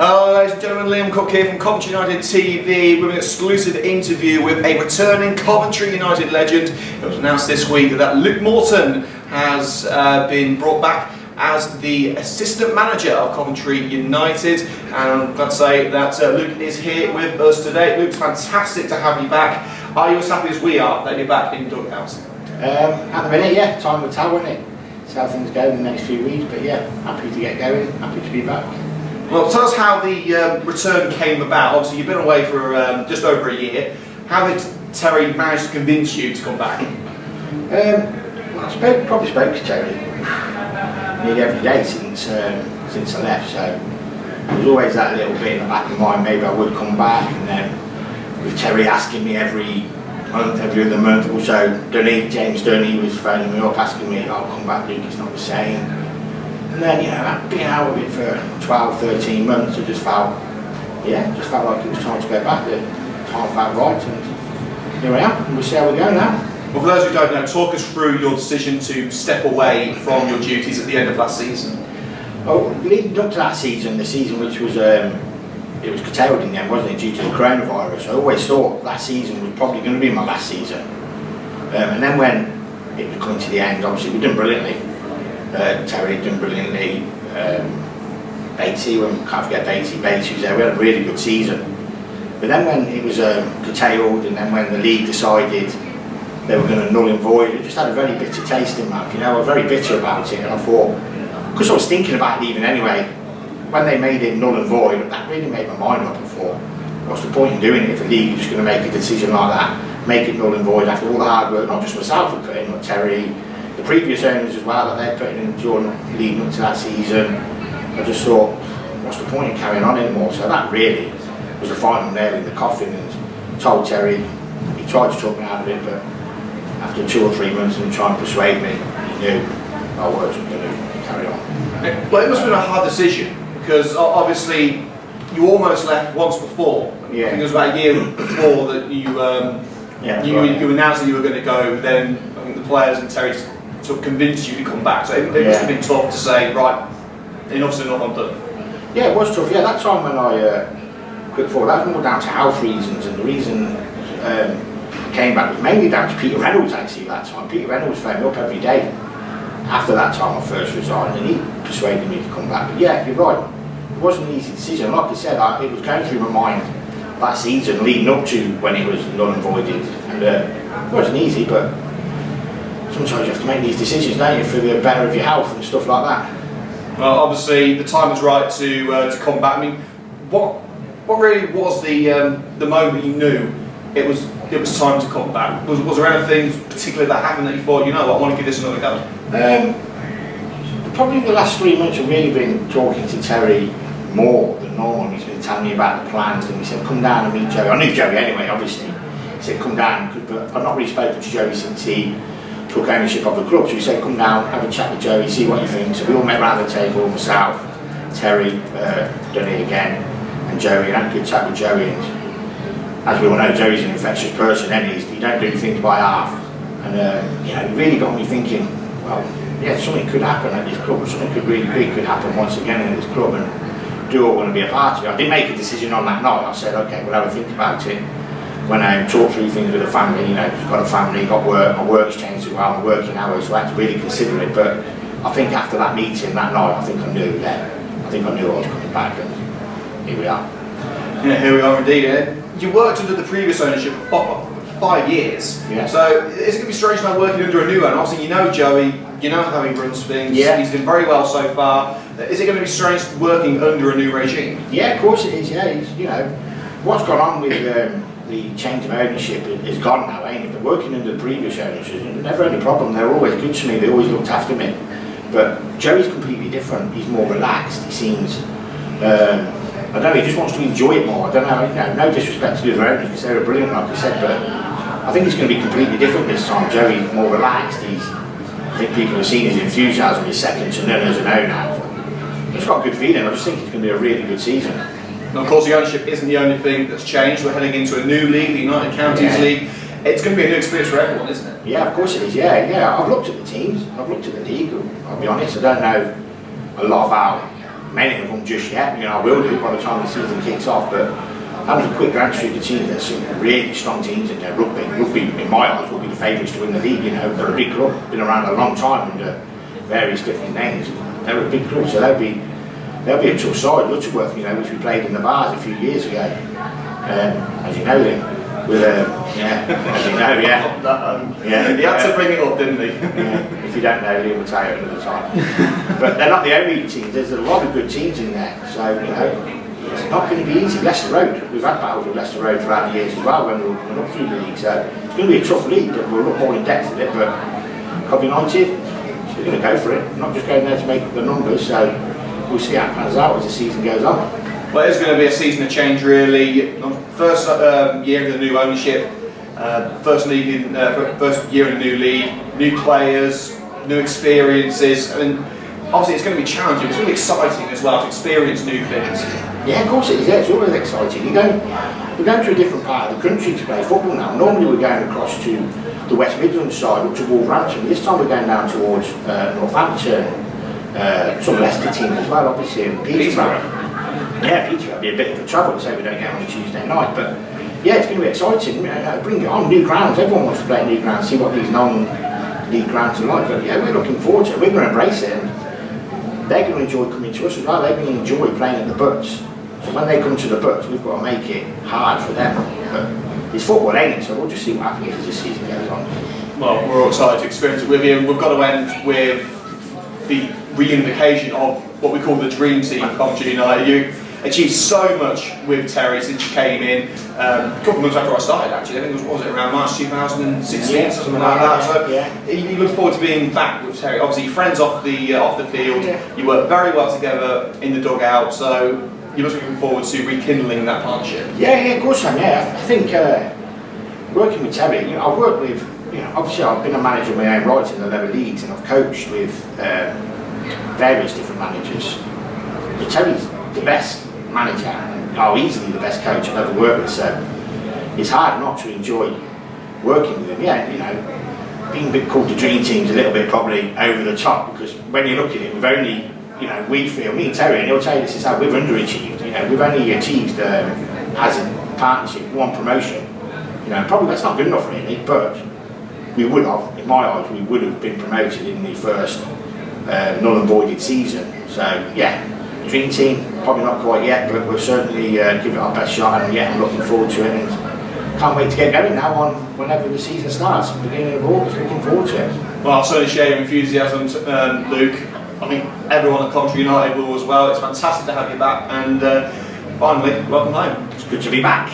Hello ladies and gentlemen, Liam Cook here from Coventry United TV with an exclusive interview with a returning Coventry United legend. It was announced this week that Luke Morton has been brought back as the assistant manager of Coventry United, and I'm glad to say that Luke is here with us today. Luke's fantastic to have you back. Are you as happy as we are that you're back in dugout? At the minute, yeah, time will tell, won't it? See how things go in the next few weeks, but yeah, happy to get going, happy to be back. Well, tell us how the return came about. Obviously, you've been away for just over a year. How did Terry manage to convince you to come back? Well, I probably spoke to Terry nearly every day since I left, so there was always that little bit in the back of my mind, maybe I would come back, and then with Terry asking me every month, every other month or so, James Dunny was phoning me up asking me, "I'll come back, Luke, it's not the same." And then, you know, being out of it for 12, 13 months, I just felt like it was time to go back. The time felt right, and here I am, and we'll see how we go now. Well, for those who don't know, talk us through your decision to step away from your duties at the end of last season. Oh, leading up to that season, the season which was, it was curtailed in the end, wasn't it, due to the coronavirus. I always thought that season was probably going to be my last season. And then when it was coming to the end, obviously we done brilliantly. Terry done brilliantly, Batesy, can't forget Batesy was there, we had a really good season. But then when it was curtailed, and then when the league decided they were going to null and void, it just had a very bitter taste in my mouth, you know. I was very bitter about it, and I thought, because I was thinking about leaving anyway, when they made it null and void, that really made my mind up. I thought, what's the point in doing it if the league is just going to make a decision like that, make it null and void after all the hard work, not just myself but put in, but Terry, the previous owners as well, that they're putting in during leading up to that season. I just thought, what's the point in carrying on anymore? So that really was the final nail in the coffin, and told Terry, he tried to talk me out of it, but after 2 or 3 months of him trying to persuade me, he knew I wasn't going to carry on. Well, it must have been a hard decision, because obviously you almost left once before. Yeah. I think it was about a year before that you announced that you were going to go. Then I think the players and Terry sort of convinced you to come back. So it must have been tough to say, right, enough's enough, I'm done. Yeah, it was tough. Yeah, that time when I quit forward, that was more down to health reasons, and the reason I came back was mainly down to Peter Reynolds actually that time. Peter Reynolds phoned me up every day after that time I first resigned, and he persuaded me to come back. But yeah, you're right, it wasn't an easy decision. Like I said, it was going through my mind that season leading up to when it was null and voided, and it wasn't easy, but sometimes you have to make these decisions, don't you, for the better of your health and stuff like that. Well, obviously the time was right to come back. I mean, what really was the moment you knew it was time to come back? Was there anything particular that happened that you thought, you know what, I want to give this another go? Probably the last 3 months I've really been talking to Terry more than normal. He's been telling me about the plans, and he said, come down and meet Joey. I knew Joey anyway, obviously. He said, come down, but I've not really spoken to Joey since he took ownership of the club. So he said, come down, have a chat with Joey, see what you think. So we all met around the table, myself, Terry, Dunny again, and Joey, and had a good chat with Joey. And as we all know, Joey's an infectious person, and he don't do things by half. And you know, it really got me thinking, well, yeah, something could happen at this club, something really big could happen once again in this club, and do I want to be a part of it? I didn't make a decision on that night. I said, okay, we'll have a think about it. When I talked through things with the family, you know, got a family, got work, my work's changed as well, my working hours, so I had to really consider it. But I think after that meeting that night, I think I knew then. I think I knew I was coming back, and here we are. Yeah, here we are indeed. You worked under the previous ownership for 5 years. Yeah. So is it going to be strange now working under a new owner? Obviously, you know Joey, you know how he runs things. Yeah. He's done very well so far. Is it going to be strange working under a new regime? Yeah, of course it is. Yeah, you know, what's gone on with the change of ownership is gone now, ain't it? But working under the previous owners, never any problem. They were always good to me. They always looked after me. But Joey's completely different. He's more relaxed. He seems. I don't know, he just wants to enjoy it more. I don't know, you know, no disrespect to the other owners because they were brilliant, like I said, but I think it's going to be completely different this time. Joey's more relaxed. I think people have seen his enthusiasm is second to none as an owner. It's got a good feeling. I just think it's going to be a really good season. And of course, the ownership isn't the only thing that's changed. We're heading into a new league, the United Counties League. It's going to be a new experience for everyone, isn't it? Yeah, of course it is. Yeah. I've looked at the teams. I've looked at the league. I'll be honest. I don't know a lot about many of them just yet. You know, I will do by the time the season kicks off. But having a quick glance through the team, there's some really strong teams in there. Rugby, in my eyes, will be the favourites to win the league. You know, they're a big club, been around a long time under various different names. They're a big club, so they'll be a tough side. Lutterworth, you know, which we played in the Vars a few years ago. As you know, then. With as you know, He had to bring it up, didn't he? If you don't know, Liam will tell you another time. But they're not the only teams. There's a lot of good teams in there. So you know, it's not going to be easy. Leicester Road. We've had battles with Leicester Road throughout the years as well when we were coming up through the league. So it's going to be a tough league. But we'll look more in depth at it. But Coventry United, we're going to go for it. We're not just going there to make the numbers. So we'll see how it pans out as the season goes on. Well, it's going to be a season of change, really. First year of the new ownership, first year in the new league, new players, new experiences. I mean, obviously it's going to be challenging. It's really exciting as well to experience new things. Yeah, of course it is. Yeah, it's always exciting. We're going to a different part of the country to play football now. Normally we're going across to the West Midlands side, up to Wolverhampton. This time we're going down towards Northampton, some Leicester teams as well, obviously, and Peterborough. Yeah, Peterborough will be a bit of a trouble, so we don't get on a Tuesday night. But yeah, it's going to be exciting. Bring it on, new grounds. Everyone wants to play new grounds, see what these non-league grounds are like. But yeah, we're looking forward to it. We're going to embrace it. And they're going to enjoy coming to us as well. They're going to enjoy playing at the Butts. So when they come to the Butts, we've got to make it hard for them. But it's football, ain't it? So we'll just see what happens as the season goes on. Well, we're all excited to experience it with you. We've got to end with the reunification of what we call the dream team, Coventry United. You achieved so much with Terry since you came in. A couple of months after I started, actually. I think it was it around March 2016, something like that. So you look forward to being back with Terry. Obviously, you're friends off the field. Yeah. You work very well together in the dugout. So you must be looking forward to rekindling that partnership. Yeah, of course I am. Yeah, I think working with Terry, you know, I've worked with. You know, obviously I've been a manager of my own right in the lower leagues, and I've coached with various different managers. But Terry's the best manager, and easily the best coach I've ever worked with, so it's hard not to enjoy working with him. Yeah, you know, being a bit called the dream team's a little bit probably over the top, because when you look at it, we've only, you know, we feel, me and Terry, and he'll tell you this is how we've underachieved. You know, we've only achieved as a partnership one promotion. You know, probably that's not good enough really, but we would have, in my eyes, we would have been promoted in the first null and voided season. So yeah, dream team, probably not quite yet, but we'll certainly give it our best shot, and yeah, I'm looking forward to it, and can't wait to get going now on whenever the season starts, beginning of August. Looking forward to it. Well, I'll certainly share your enthusiasm, Luke. I think everyone at Coventry United will as well. It's fantastic to have you back, and finally, welcome home. It's good to be back.